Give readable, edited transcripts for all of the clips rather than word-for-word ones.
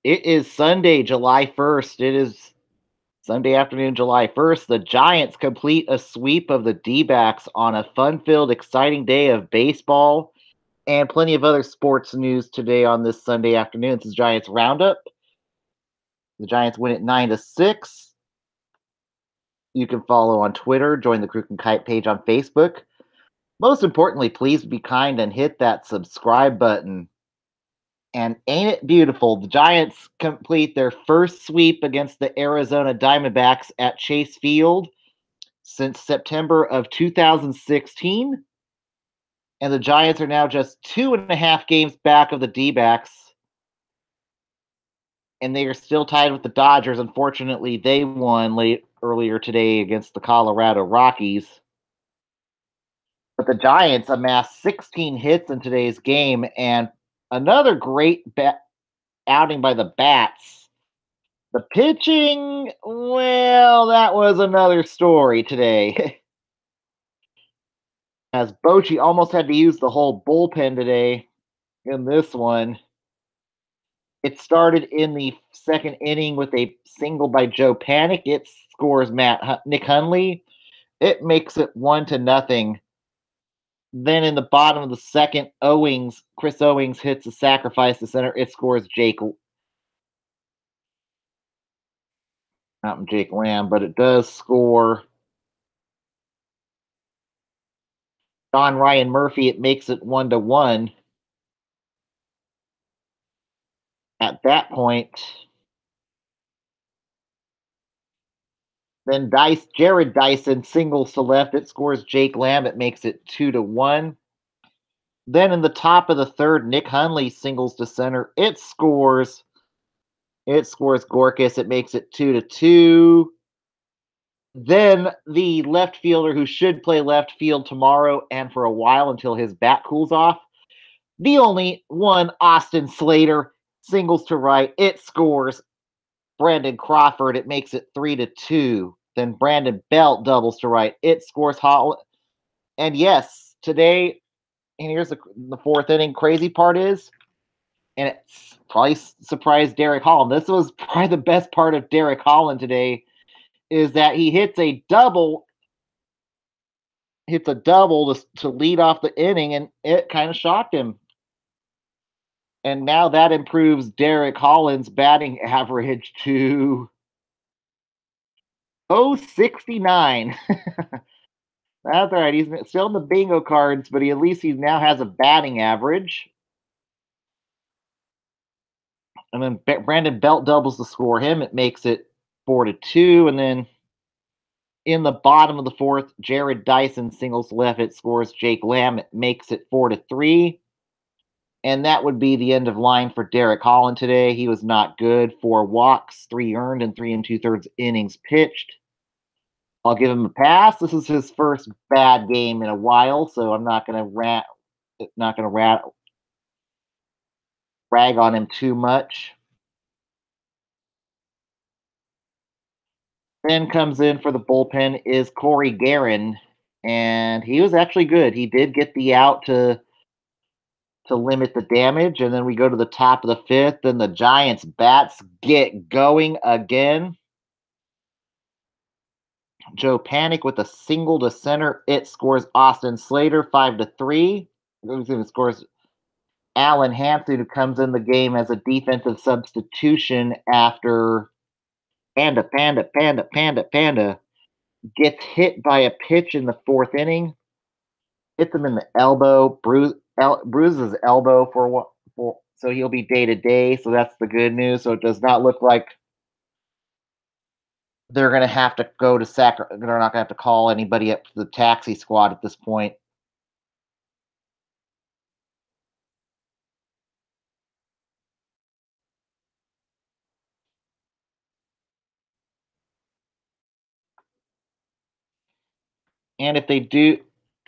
It is Sunday, July 1st. It is Sunday afternoon, July 1st. The Giants complete a sweep of the Dbacks on a fun-filled, exciting day of baseball and plenty of other sports news today on this Sunday afternoon. This is Giants Roundup. The Giants win it 9-6. You can follow on Twitter, join the Crook and Kite page on Facebook. Most importantly, please be kind and hit that subscribe button. And ain't it beautiful? The Giants complete their first sweep against the Arizona Diamondbacks at Chase Field since September of 2016. And the Giants are now just 2.5 games back of the D-backs. And they are still tied with the Dodgers. Unfortunately, they won earlier today against the Colorado Rockies. But the Giants amassed 16 hits in today's game and another great outing by the Bats. The pitching, well, that was another story today. As Bochy almost had to use the whole bullpen today in this one. It started in the second inning with a single by Joe Panic. It scores Nick Hundley. It makes it 1-0. Then in the bottom of the second, Chris Owings hits a sacrifice to center. It scores not Jake Lamb, but it does score John Ryan Murphy. It makes it 1-1. At that point, then Jared Dyson singles to left. It scores Jake Lamb. It makes it 2-1. Then in the top of the third, Nick Hundley singles to center. It scores Gorkas. It makes it 2-2. Then the left fielder who should play left field tomorrow and for a while until his bat cools off, the only one, Austin Slater, singles to right. It scores Brandon Crawford. It makes it 3-2. Then Brandon Belt doubles to right. It scores Holland. And yes, today, and here's the fourth inning. Crazy part is, and it's probably surprised Derek Holland. This was probably the best part of Derek Holland today, is that he hits a double to lead off the inning, and it kind of shocked him. And now that improves Derek Holland's batting average to 069. That's all right. He's still in the bingo cards, but at least he now has a batting average. And then Brandon Belt doubles to score him. It makes it 4-2. And then in the bottom of the fourth, Jared Dyson singles left. It scores Jake Lamb. It makes it 4-3. And that would be the end of line for Derek Holland today. He was not good. 4 walks, 3 earned, and 3 2/3 innings pitched. I'll give him a pass. This is his first bad game in a while, so I'm not going to rag on him too much. Then comes in for the bullpen is Corey Guerin, and he was actually good. He did get the out to limit the damage, and then we go to the top of the fifth, and the Giants bats get going again. Joe Panic with a single to center. It scores Austin Slater 5-3. It scores Alan Hansen, who comes in the game as a defensive substitution after Panda gets hit by a pitch in the fourth inning. Hits him in the elbow, bruises his elbow so he'll be day to day. So that's the good news. So it does not look like they're going to have to go to Sacramento. They're not going to have to call anybody up to the taxi squad at this point. And if they do,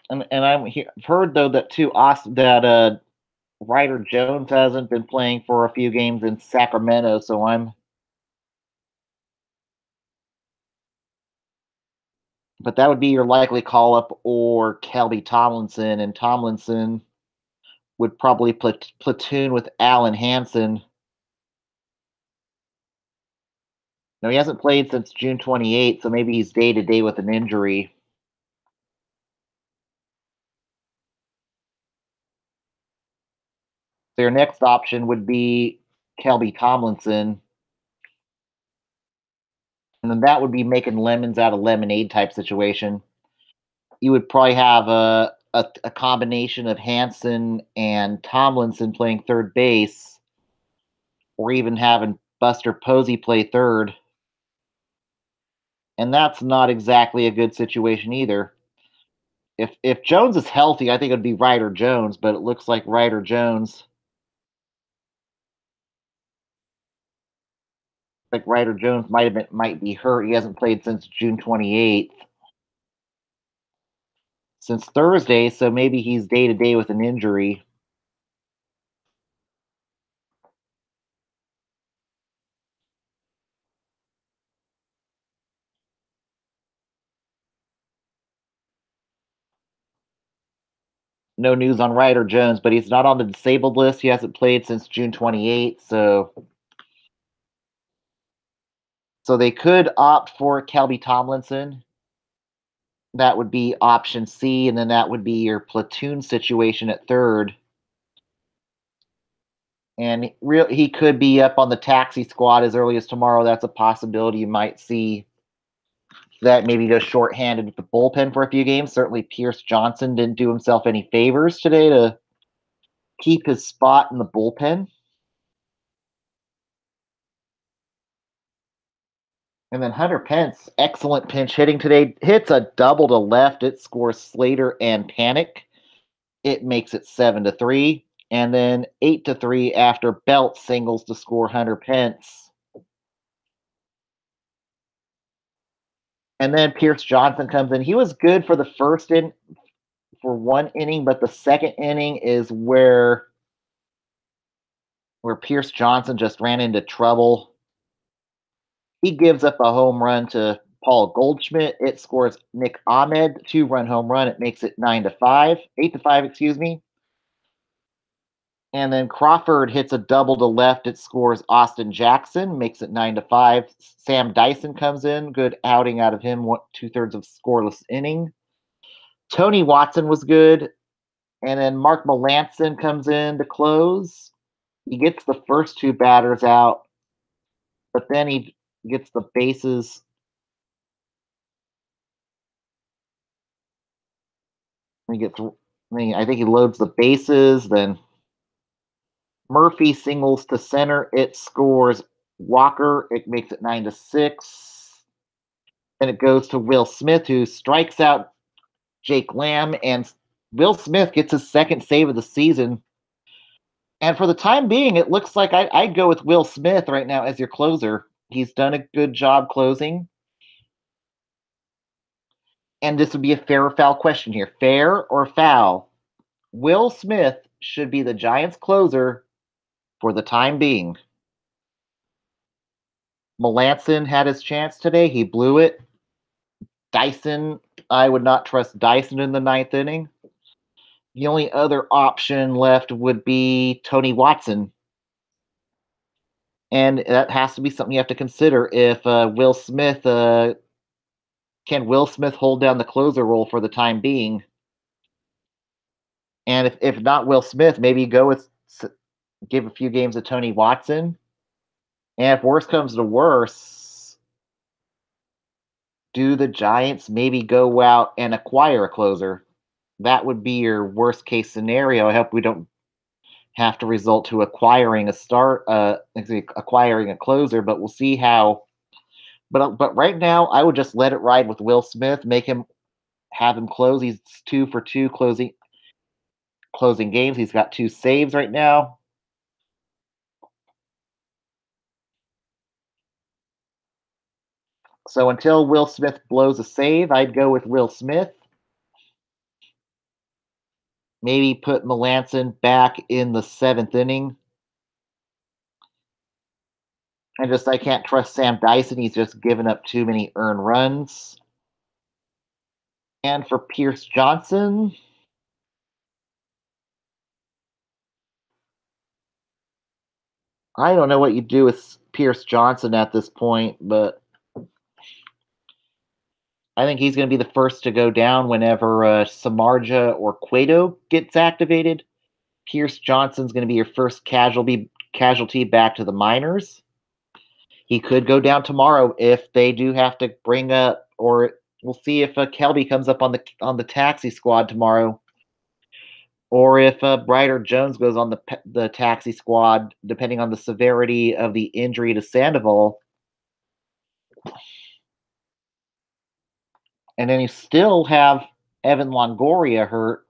and I've heard though that too, Ryder Jones hasn't been playing for a few games in Sacramento, so but that would be your likely call up or Kelby Tomlinson, and Tomlinson would probably platoon with Alan Hansen. No, he hasn't played since June 28th, so maybe he's day to day with an injury. Their next option would be Kelby Tomlinson, and then that would be making lemons out of lemonade type situation. You would probably have a combination of Hanson and Tomlinson playing third base, or even having Buster Posey play third. And that's not exactly a good situation either. If Jones is healthy, I think it'd be Ryder Jones, but it looks like Ryder Jones, might be hurt. He hasn't played since June 28th, since Thursday, so maybe he's day to day with an injury. No news on Ryder Jones, but he's not on the disabled list. He hasn't played since June 28th, so they could opt for Kelby Tomlinson. That would be option C, and then that would be your platoon situation at third. And he could be up on the taxi squad as early as tomorrow. That's a possibility. You might see that maybe go shorthanded with the bullpen for a few games. Certainly, Pierce Johnson didn't do himself any favors today to keep his spot in the bullpen. And then Hunter Pence, excellent pinch hitting today, hits a double to left. It scores Slater and Panic. It makes it 7-3. And then 8-3 after Belt singles to score Hunter Pence. And then Pierce Johnson comes in. He was good for the for one inning, but the second inning is where Pierce Johnson just ran into trouble. He gives up a home run to Paul Goldschmidt. It scores Nick Ahmed, 2-run home run. It makes it 9-5, 8-5, excuse me. And then Crawford hits a double to left. It scores Austin Jackson, makes it 9-5. Sam Dyson comes in, good outing out of him, 2/3 of scoreless inning. Tony Watson was good, and then Mark Melancon comes in to close. He gets the first two batters out, but then he gets the bases. He gets, I think he loads the bases. Then Murphy singles to center. It scores Walker. It makes it 9-6. Then it goes to Will Smith, who strikes out Jake Lamb, and Will Smith gets his second save of the season. And for the time being, it looks like I'd go with Will Smith right now as your closer. He's done a good job closing. And this would be a fair or foul question here. Fair or foul? Will Smith should be the Giants' closer for the time being. Melancon had his chance today. He blew it. Dyson, I would not trust Dyson in the ninth inning. The only other option left would be Tony Watson. And that has to be something you have to consider. If Will Smith, can Will Smith hold down the closer role for the time being? And if not Will Smith, maybe go with give a few games to Tony Watson. And if worse comes to worse, do the Giants maybe go out and acquire a closer? That would be your worst case scenario. I hope we don't have to result to acquiring acquiring a closer, but we'll see how. But right now, I would just let it ride with Will Smith. Have him close. He's 2 for 2 closing games. He's got 2 saves right now. So until Will Smith blows a save, I'd go with Will Smith. Maybe put Melancon back in the 7th inning. I can't trust Sam Dyson. He's just given up too many earned runs. And for Pierce Johnson, I don't know what you do with Pierce Johnson at this point, but I think he's going to be the first to go down whenever Samardzija or Cueto gets activated. Pierce Johnson's going to be your first casualty back to the minors. He could go down tomorrow if they do have to bring up, or we'll see if Kelby comes up on the taxi squad tomorrow, or if Brider Jones goes on the taxi squad, depending on the severity of the injury to Sandoval. And then you still have Evan Longoria hurt.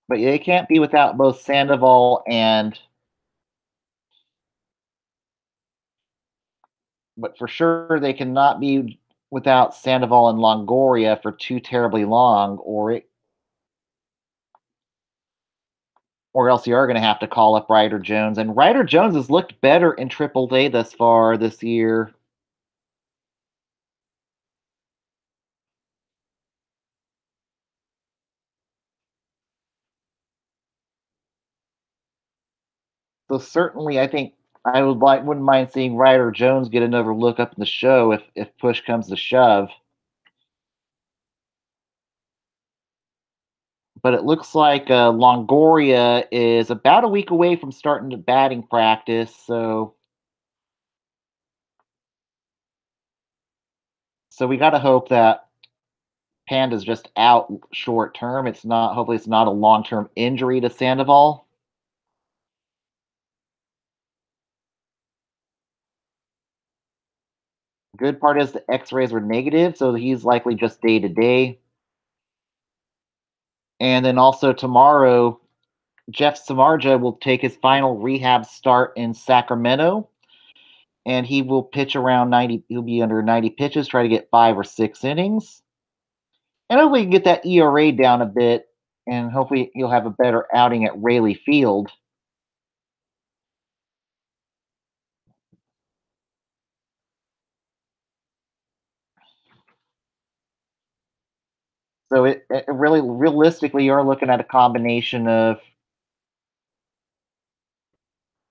But they can't be without both Sandoval and. But for sure, they cannot be without Sandoval and Longoria for too terribly long, or else you are going to have to call up Ryder Jones. And Ryder Jones has looked better in Triple A thus far this year. So certainly, I think wouldn't mind seeing Ryder Jones get another look up in the show if push comes to shove. But it looks like Longoria is about a week away from starting the batting practice. So we got to hope that Panda's just out short term. It's not. Hopefully, it's not a long term injury to Sandoval. Good part is the X-rays were negative, so he's likely just day to day. And then also tomorrow, Jeff Samardzija will take his final rehab start in Sacramento, and he will pitch around 90. He'll be under 90 pitches, try to get 5 or 6 innings, and hopefully get that ERA down a bit, and hopefully he'll have a better outing at Rayleigh Field. So it really, realistically, you're looking at a combination of.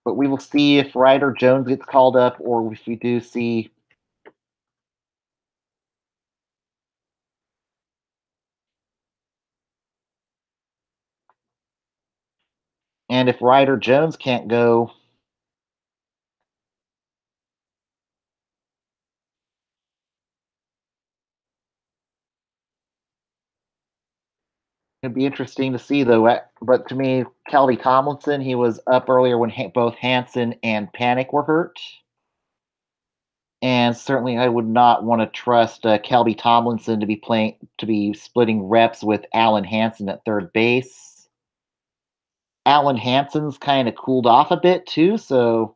But we will see if Ryder Jones gets called up, or if we do see. And if Ryder Jones can't go, it'd be interesting to see, though. But to me, Kelby Tomlinson, he was up earlier when both Hanson and Panic were hurt. And certainly, I would not want to trust Kelby Tomlinson to be splitting reps with Alan Hansen at third base. Alan Hansen's kind of cooled off a bit too, so.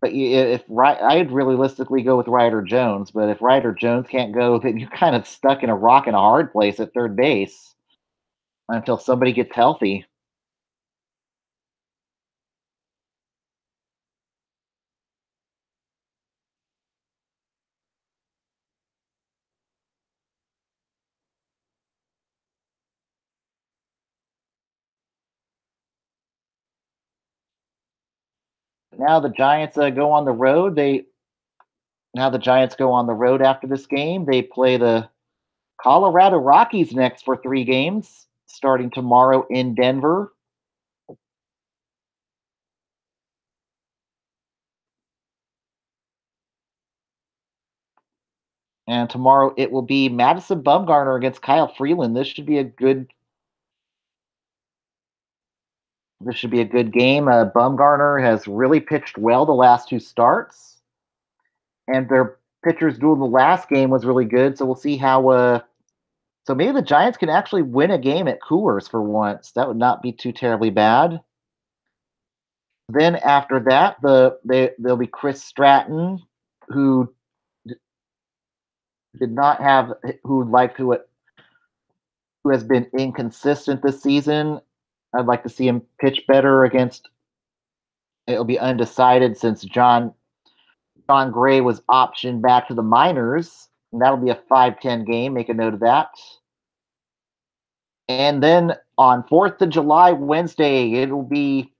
But if I'd realistically go with Ryder Jones, but if Ryder Jones can't go, then you're kind of stuck in a rock and a hard place at third base until somebody gets healthy. Now the Giants go on the road. The Giants go on the road after this game. They play the Colorado Rockies next for 3 games, starting tomorrow in Denver. And tomorrow it will be Madison Bumgarner against Kyle Freeland. This should be a good. This should be a good game. Bumgarner has really pitched well the last 2 starts, and their pitcher's duel in the last game was really good. So we'll see how. So maybe the Giants can actually win a game at Coors for once. That would not be too terribly bad. Then after that, there'll be Chris Stratton, who did not have who has been inconsistent this season. I'd like to see him pitch better against It'll be undecided since John Gray was optioned back to the minors. And that'll be a 5-10 game. Make a note of that. And then on 4th of July, Wednesday, it'll be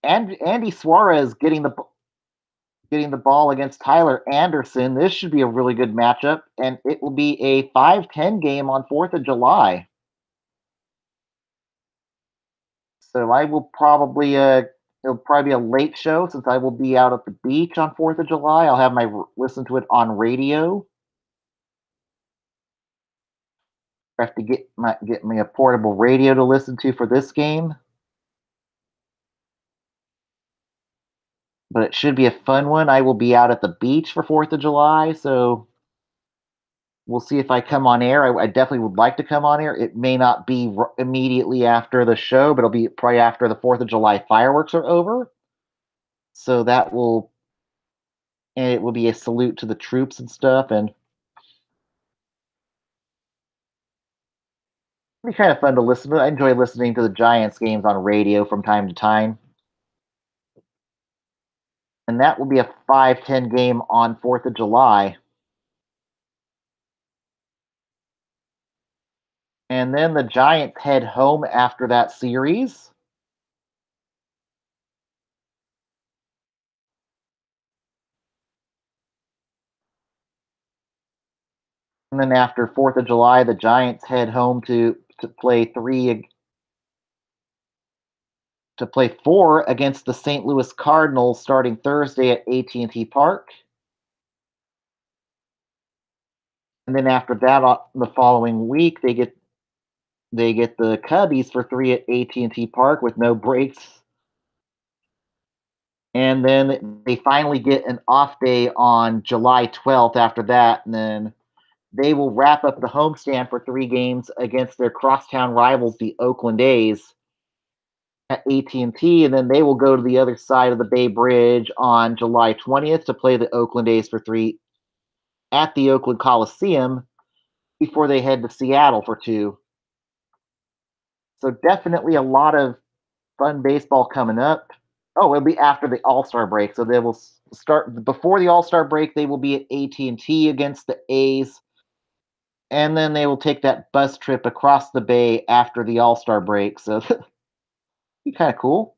Andy Suarez getting the ball against Tyler Anderson. This should be a really good matchup, and it will be a 5-10 game on 4th of July. So I will probably it'll probably be a late show since I will be out at the beach on 4th of July. I'll have my listen to it on radio. I have to get me a portable radio to listen to for this game. But it should be a fun one. I will be out at the beach for 4th of July, so we'll see if I come on air. I definitely would like to come on air. It may not be immediately after the show, but it'll be probably after the 4th of July fireworks are over. So and it will be a salute to the troops and stuff. And it'll be kind of fun to listen to. I enjoy listening to the Giants games on radio from time to time. And that will be a 5-10 game on 4th of July. And then the Giants head home after that series. And then after 4th of July, the Giants head home to play 4 against the St. Louis Cardinals starting Thursday at AT&T Park. And then after that, the following week, they get the Cubbies for 3 at AT&T Park with no breaks. And then they finally get an off day on July 12th after that, and then they will wrap up the homestand for 3 games against their crosstown rivals, the Oakland A's, at AT&T, and then they will go to the other side of the Bay Bridge on July 20th to play the Oakland A's for 3 at the Oakland Coliseum before they head to Seattle for 2. So definitely a lot of fun baseball coming up. Oh, it'll be after the All-Star break. So they will start before the All-Star break. They will be at AT&T against the A's, and then they will take that bus trip across the bay after the All-Star break. So be kind of cool.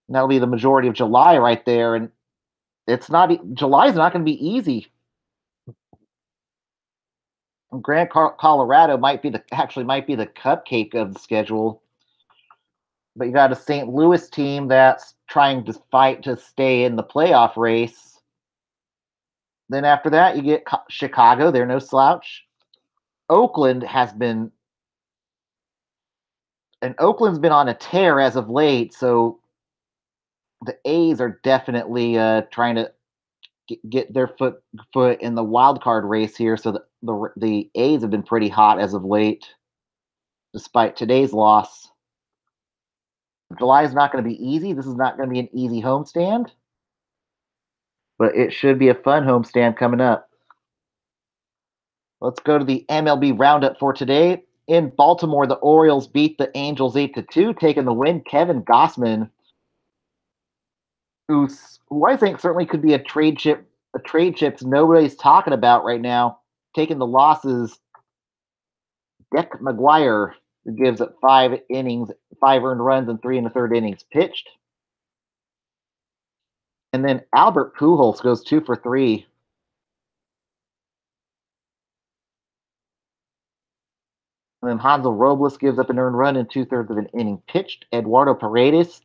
And that'll be the majority of July right there, and July's not going to be easy. Colorado might be the cupcake of the schedule. But you got a St. Louis team that's trying to fight to stay in the playoff race. Then after that, you get Chicago. They're no slouch. Oakland's been on a tear as of late, so the A's are definitely trying to get their foot in the wild card race here. So the A's have been pretty hot as of late, despite today's loss. July is not going to be easy. This is not going to be an easy homestand, but it should be a fun homestand coming up. Let's go to the MLB Roundup for today. In Baltimore, the Orioles beat the Angels 8-2, taking the win. Kevin Gossman, who I think certainly could be a trade chips nobody's talking about right now, taking the losses. Deck McGuire, who gives up 5 innings, 5 earned runs, and 3 1/3 innings pitched. And then Albert Pujols goes 2 for 3. And then Hansel Robles gives up an earned run and 2/3 of an inning pitched. Eduardo Paredes,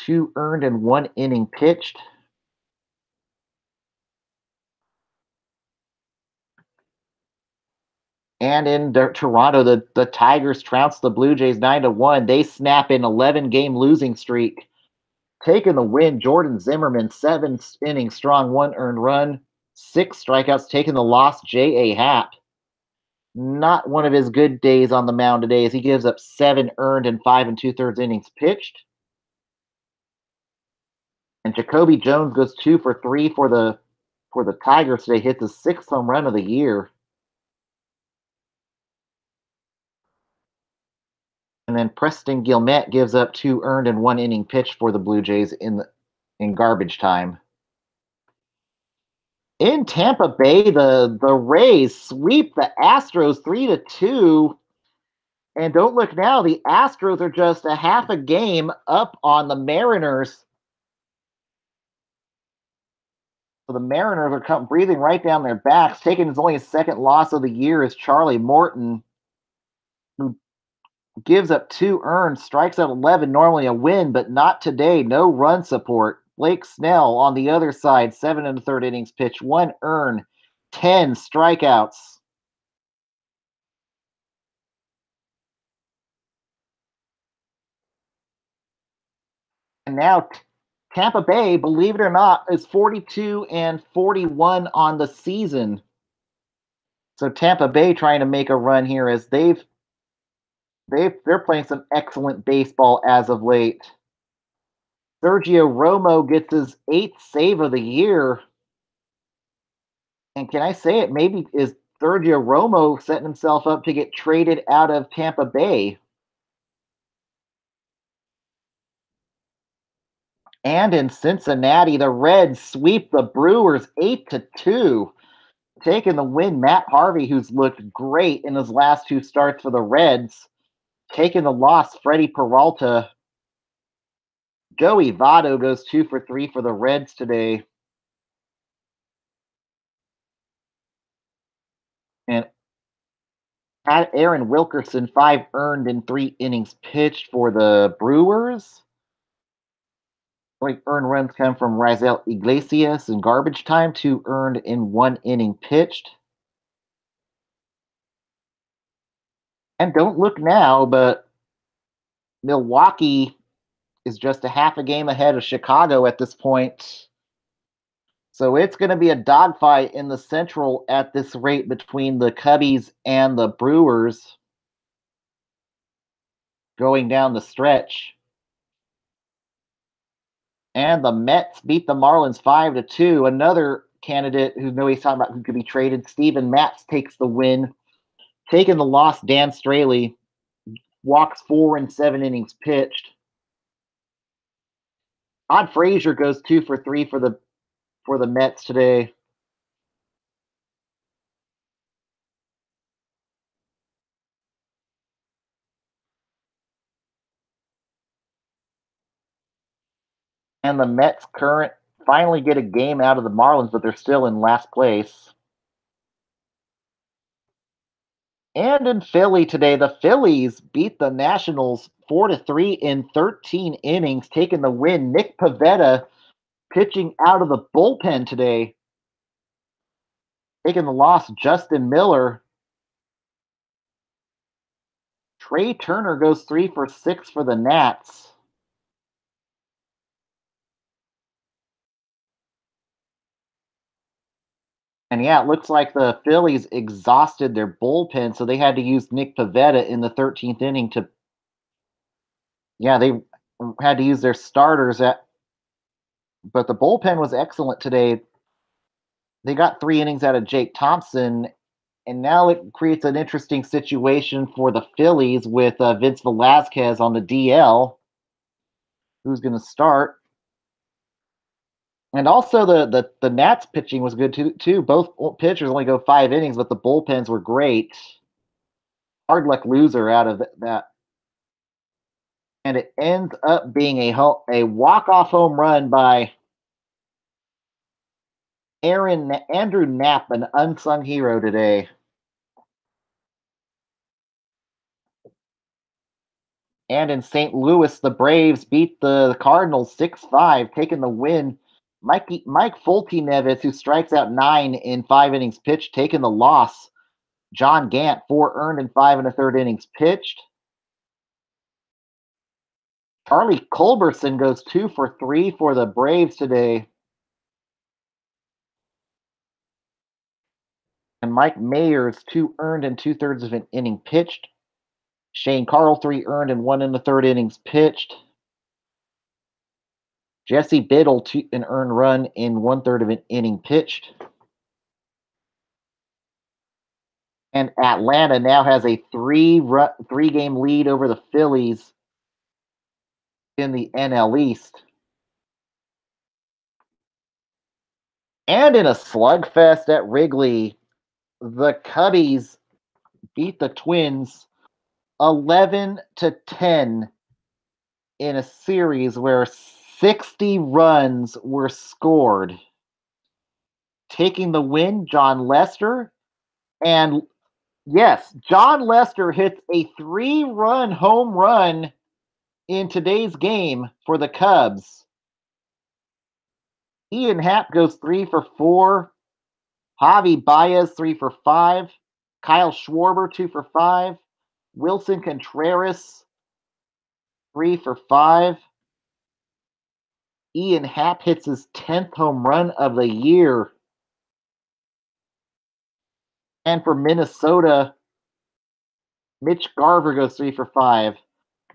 2 earned and 1 inning pitched. And in Toronto, the Tigers trounced the Blue Jays 9-1. They snap an 11-game losing streak. Taking the win, Jordan Zimmerman, 7 innings strong, 1 earned run, 6 strikeouts. Taking the loss, J.A. Happ. Not one of his good days on the mound today as he gives up 7 earned and 5 2/3 innings pitched. And Jacoby Jones goes 2 for 3 for the Tigers today. Hits his 6th home run of the year. And then Preston Guillemette gives up 2 earned and 1 inning pitched for the Blue Jays in garbage time. In Tampa Bay, the Rays sweep the Astros 3-2. And don't look now, the Astros are just a half a game up on the Mariners. So the Mariners are breathing right down their backs. Taking his only second loss of the year is Charlie Morton, who gives up 2 earned, strikes out 11, normally a win, but not today. No run support. Blake Snell on the other side, 7 and a third innings pitch, 1 earned, 10 strikeouts. And now Tampa Bay, believe it or not, is 42 and 41 on the season. So Tampa Bay trying to make a run here as they're playing some excellent baseball as of late. Sergio Romo gets his 8th save of the year. And can I say it? Maybe is Sergio Romo setting himself up to get traded out of Tampa Bay? And in Cincinnati, the Reds sweep the Brewers 8-2. Taking the win, Matt Harvey, who's looked great in his last 2 starts for the Reds. Taking the loss, Freddie Peralta. Joey Votto goes 2 for 3 for the Reds today. And Aaron Wilkerson, 5 earned in 3 innings pitched for the Brewers. Like earned runs come from Raisel Iglesias in garbage time, 2 earned in 1 inning pitched. And don't look now, but Milwaukee is just a half a game ahead of Chicago at this point. So it's going to be a dogfight in the Central at this rate between the Cubbies and the Brewers going down the stretch. And the Mets beat the Marlins 5-2. Another candidate who nobody's talking about who could be traded, Steven Matz, takes the win. Taking the loss, Dan Straley walks 4 in 7 innings pitched. Todd Frazier goes 2 for 3 for the Mets today. And the Mets current finally get a game out of the Marlins, but they're still in last place. And in Philly today, the Phillies beat the Nationals 4-3 in 13 innings, taking the win. Nick Pivetta pitching out of the bullpen today. Taking the loss, Justin Miller. Trey Turner goes 3 for 6 for the Nats. And yeah, it looks like the Phillies exhausted their bullpen, so they had to use Nick Pivetta in the 13th inning to. Yeah, they had to use their starters but the bullpen was excellent today. They got 3 innings out of Jake Thompson, and now it creates an interesting situation for the Phillies with Vince Velasquez on the DL, who's going to start. And also the Nats pitching was good too. Both pitchers only go 5 innings, but the bullpens were great. Hard luck loser out of that. And it ends up being a walk-off home run by Andrew Knapp, an unsung hero today. And in St. Louis, the Braves beat the Cardinals 6-5, taking the win. Mike Foltynewicz, who strikes out 9 in 5 innings pitched, taking the loss. John Gant, 4 earned in 5 and a third innings pitched. Charlie Culberson goes 2 for 3 for the Braves today. And Mike Mayers, 2 earned and 2/3 of an inning pitched. Shane Carl, 3 earned and 1 and a third innings pitched. Jesse Biddle, an earned run in 1/3 of an inning pitched. And Atlanta now has a three-game lead over the Phillies in the NL East. And in a slugfest at Wrigley, the Cubbies beat the Twins 11-10 in a series where 60 runs were scored. Taking the win, John Lester. And yes, John Lester hits a 3-run home run in today's game for the Cubs. Ian Happ goes 3 for 4. Javi Baez 3 for 5. Kyle Schwarber 2 for 5. Wilson Contreras 3 for 5. Ian Happ hits his 10th home run of the year. And for Minnesota, Mitch Garver goes 3 for 5.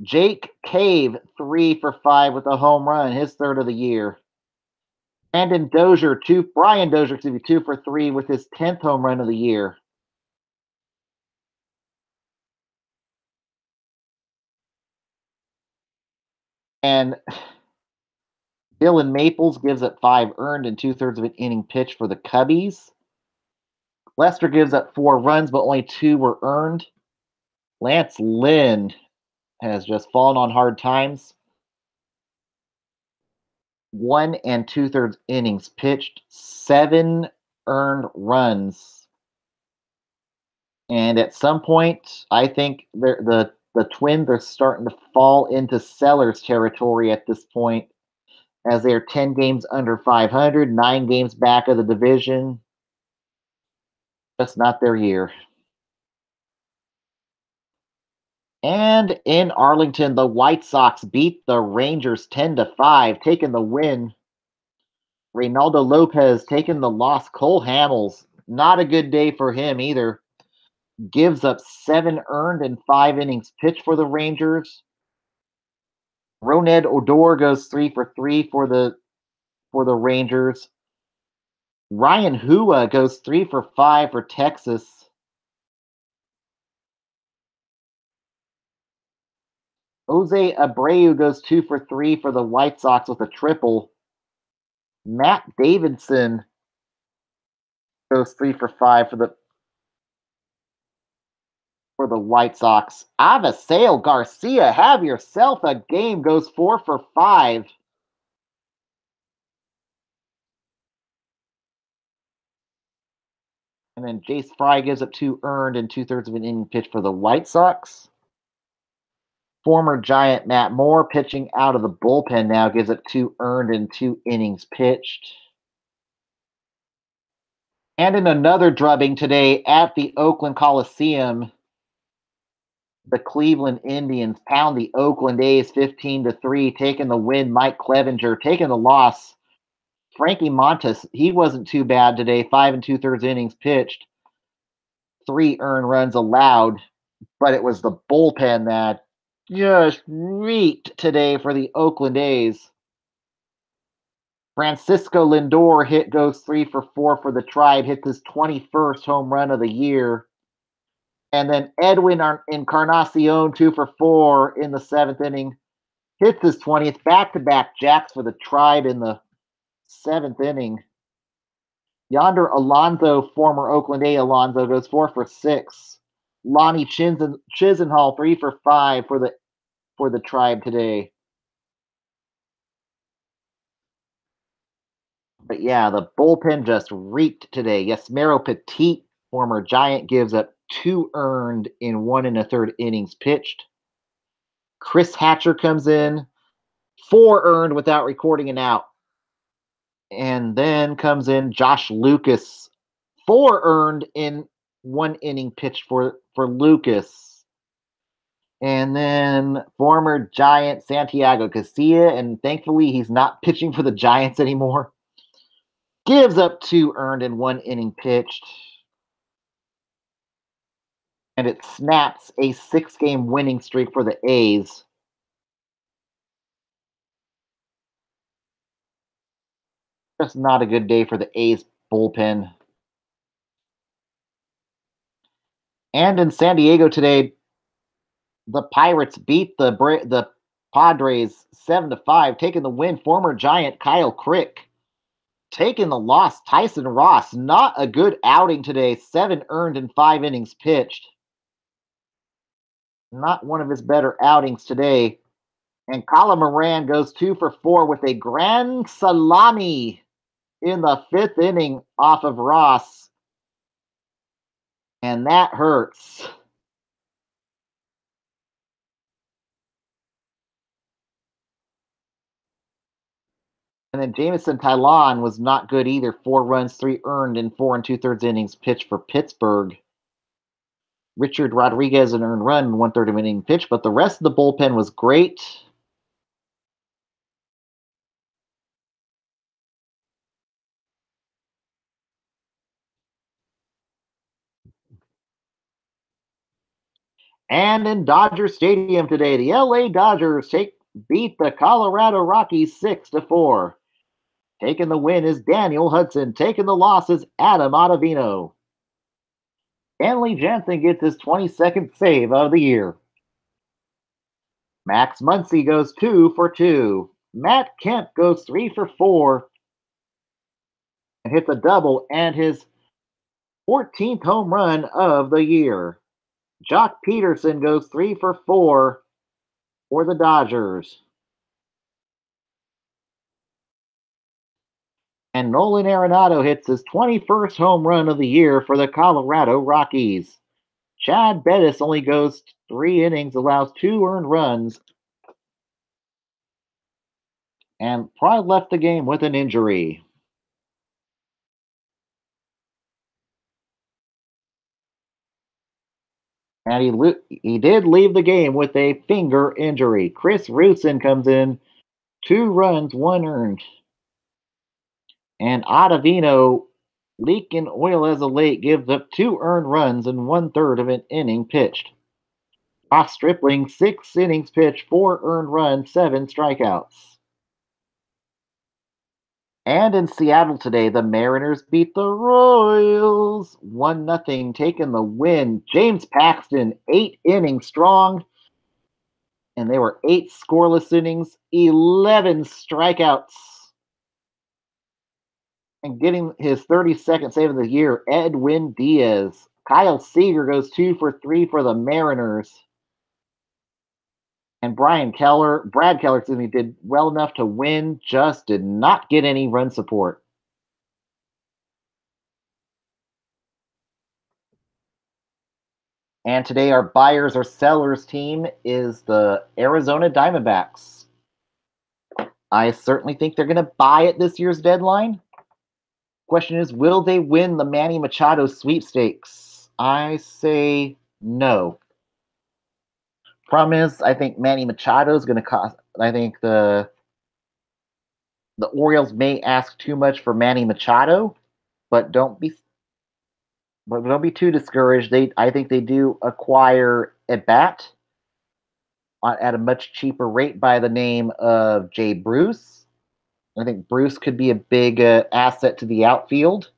Jake Cave 3 for 5 with a home run, his third of the year. Brian Dozier 2 for 3 with his 10th home run of the year. And Dylan Maples gives up 5 earned and 2/3 of an inning pitch for the Cubbies. Lester gives up 4 runs, but only 2 were earned. Lance Lynn has just fallen on hard times. 1 2/3 innings pitched, 7 earned runs. And at some point, I think the Twins are starting to fall into Sellers territory at this point, as they are 10 games under 500, 9 games back of the division. Just not their year. And in Arlington, the White Sox beat the Rangers 10-5, taking the win. Reynaldo Lopez taking the loss. Cole Hamels, not a good day for him either. Gives up 7 earned and 5 innings pitched for the Rangers. Roned Odor goes 3 for 3 for the Rangers. Ryan Hua goes 3 for 5 for Texas. Jose Abreu goes 2 for 3 for the White Sox with a triple. Matt Davidson goes 3 for 5 for the White Sox. Avisail Garcia, have yourself a game, goes 4 for 5. And then Jace Fry gives up 2 earned and 2/3 of an inning pitch for the White Sox. Former Giant Matt Moore, pitching out of the bullpen now, gives up 2 earned and 2 innings pitched. And in another drubbing today at the Oakland Coliseum, the Cleveland Indians pound the Oakland A's 15-3, taking the win. Mike Clevenger taking the loss. Frankie Montas, he wasn't too bad today. 5 2/3 innings pitched, 3 earned runs allowed, but it was the bullpen that just reeked today for the Oakland A's. Francisco Lindor goes 3 for 4 for the Tribe, hits his 21st home run of the year. And then Edwin Encarnacion 2 for 4 in the 7th inning, hits his 20th. Back-to-back jacks for the Tribe in the 7th inning. Yonder Alonso, former Oakland A Alonso, goes 4 for 6. Lonnie Chisenhall 3 for 5 for the Tribe today. But yeah, the bullpen just reeked today. Yasmero Petit, former Giant, gives up 2 earned in 1 1/3 innings pitched. Chris Hatcher comes in, 4 earned without recording an out. And then comes in Josh Lucas, 4 earned in 1 inning pitched for Lucas. And then former Giant Santiago Casilla, and thankfully he's not pitching for the Giants anymore, gives up 2 earned in 1 inning pitched. And it snaps a 6-game winning streak for the A's. Just not a good day for the A's bullpen. And in San Diego today, the Pirates beat the Padres 7-5, taking the win. Former Giant Kyle Crick taking the loss. Tyson Ross, not a good outing today. 7 earned in 5 innings pitched. Not one of his better outings today. And Colin Moran goes 2 for 4 with a grand salami in the 5th inning off of Ross. And that hurts. And then Jamison Tylon was not good either. 4 runs, 3 earned in 4 and 2/3 innings pitched for Pittsburgh. Richard Rodriguez an earned run in 1/3 of an inning pitch, but the rest of the bullpen was great. And in Dodger Stadium today, the LA Dodgers beat the Colorado Rockies 6-4. Taking the win is Daniel Hudson. Taking the loss is Adam Ottavino. Stanley Jensen gets his 22nd save of the year. Max Muncy goes 2 for 2. Matt Kemp goes 3 for 4 and hits a double and his 14th home run of the year. Jock Peterson goes 3 for 4 for the Dodgers. And Nolan Arenado hits his 21st home run of the year for the Colorado Rockies. Chad Bettis only goes 3 innings, allows 2 earned runs, and probably left the game with an injury. And he did leave the game with a finger injury. Chris Rusin comes in, 2 runs, 1 earned. And Ottavino, leaking oil as of late, gives up 2 earned runs in 1/3 of an inning pitched. Ross Stripling, 6 innings pitched, 4 earned runs, 7 strikeouts. And in Seattle today, the Mariners beat the Royals 1-0, taking the win. James Paxton, 8 innings strong, and they were 8 scoreless innings, 11 strikeouts. And getting his 32nd save of the year, Edwin Diaz. Kyle Seager goes 2 for 3 for the Mariners. And Brad Keller, did well enough to win, just did not get any run support. And today, our buyers or sellers team is the Arizona Diamondbacks. I certainly think they're going to buy at this year's deadline. Question is, will they win the Manny Machado sweepstakes? I say no. Problem is, I think Manny Machado is going to cost. I think the Orioles may ask too much for Manny Machado, but don't be too discouraged. I think they do acquire a bat at a much cheaper rate by the name of Jay Bruce. I think Bruce could be a big asset to the outfield,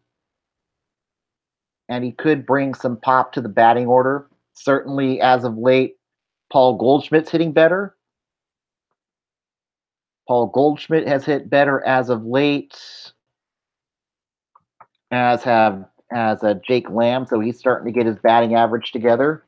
and he could bring some pop to the batting order. Certainly, as of late, Paul Goldschmidt's hitting better. Paul Goldschmidt has hit better as of late, as Jake Lamb, so he's starting to get his batting average together.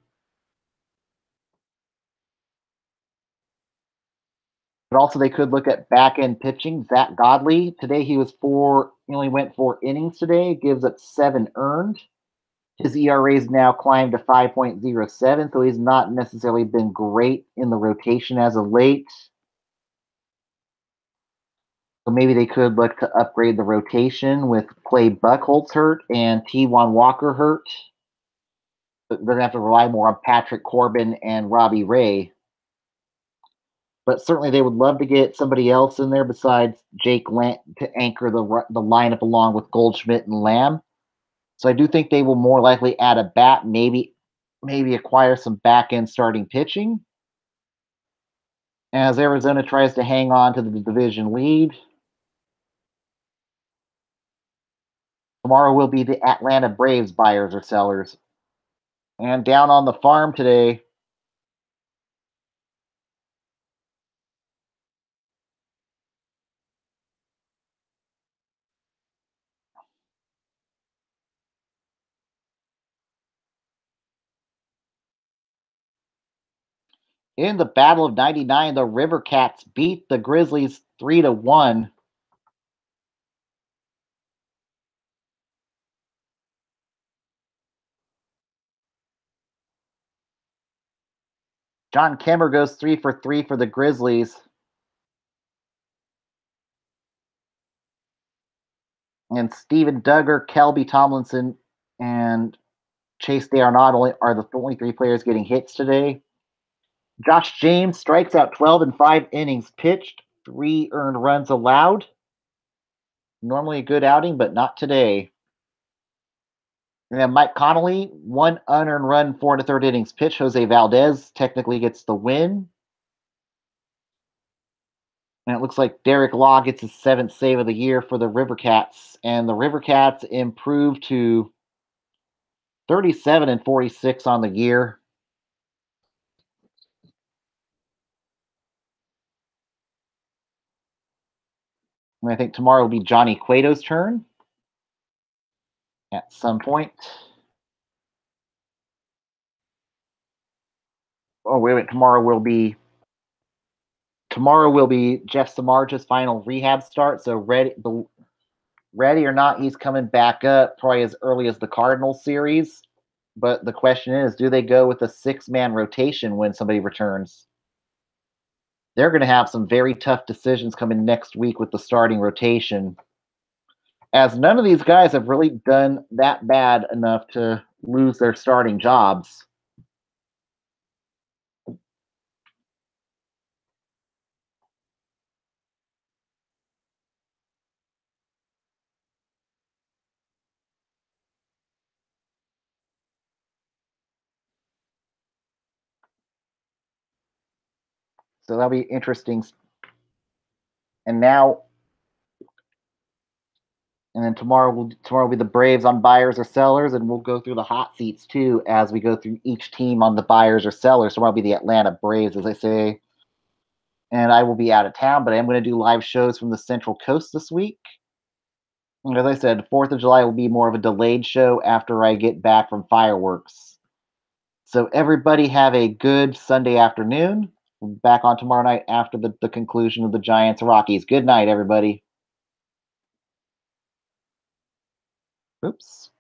But also, they could look at back end pitching. Zach Godley today, he only went 4 innings today, gives up 7 earned. His ERA has now climbed to 5.07, so he's not necessarily been great in the rotation as of late. So maybe they could look to upgrade the rotation with Clay Buchholz hurt and T1 Walker hurt. They're going to have to rely more on Patrick Corbin and Robbie Ray. But certainly they would love to get somebody else in there besides Jake Lamb to anchor the lineup along with Goldschmidt and Lamb. So I do think they will more likely add a bat, maybe acquire some back end starting pitching as Arizona tries to hang on to the division lead. Tomorrow will be the Atlanta Braves buyers or sellers. And down on the farm today, in the Battle of 99, the River Cats beat the Grizzlies 3-1. John Kimmer goes 3 for 3 for the Grizzlies. And Steven Duggar, Kelby Tomlinson, and Chase D'Arnaud are the only three players getting hits today. Josh James strikes out 12 in 5 innings pitched, 3 earned runs allowed. Normally a good outing, but not today. And then Mike Connolly, 1 unearned run, 4 1/3 innings pitched. Jose Valdez technically gets the win. And it looks like Derek Law gets his 7th save of the year for the River Cats. And the River Cats improve to 37-46 on the year. And I think tomorrow will be Johnny Cueto's turn at some point. Oh, wait. Tomorrow will be Jeff Samardzij's final rehab start. So ready or not, he's coming back up probably as early as the Cardinals series. But the question is, do they go with a 6-man rotation when somebody returns? They're going to have some very tough decisions coming next week with the starting rotation, as none of these guys have really done that bad enough to lose their starting jobs. So that'll be interesting. And now, and then tomorrow will be the Braves on buyers or sellers, and we'll go through the hot seats too as we go through each team on the buyers or sellers. Tomorrow will be the Atlanta Braves, as I say. And I will be out of town, but I am going to do live shows from the Central Coast this week. And as I said, 4th of July will be more of a delayed show after I get back from fireworks. So everybody have a good Sunday afternoon. We'll be back on tomorrow night after the conclusion of the Giants Rockies. Good night, everybody. Oops.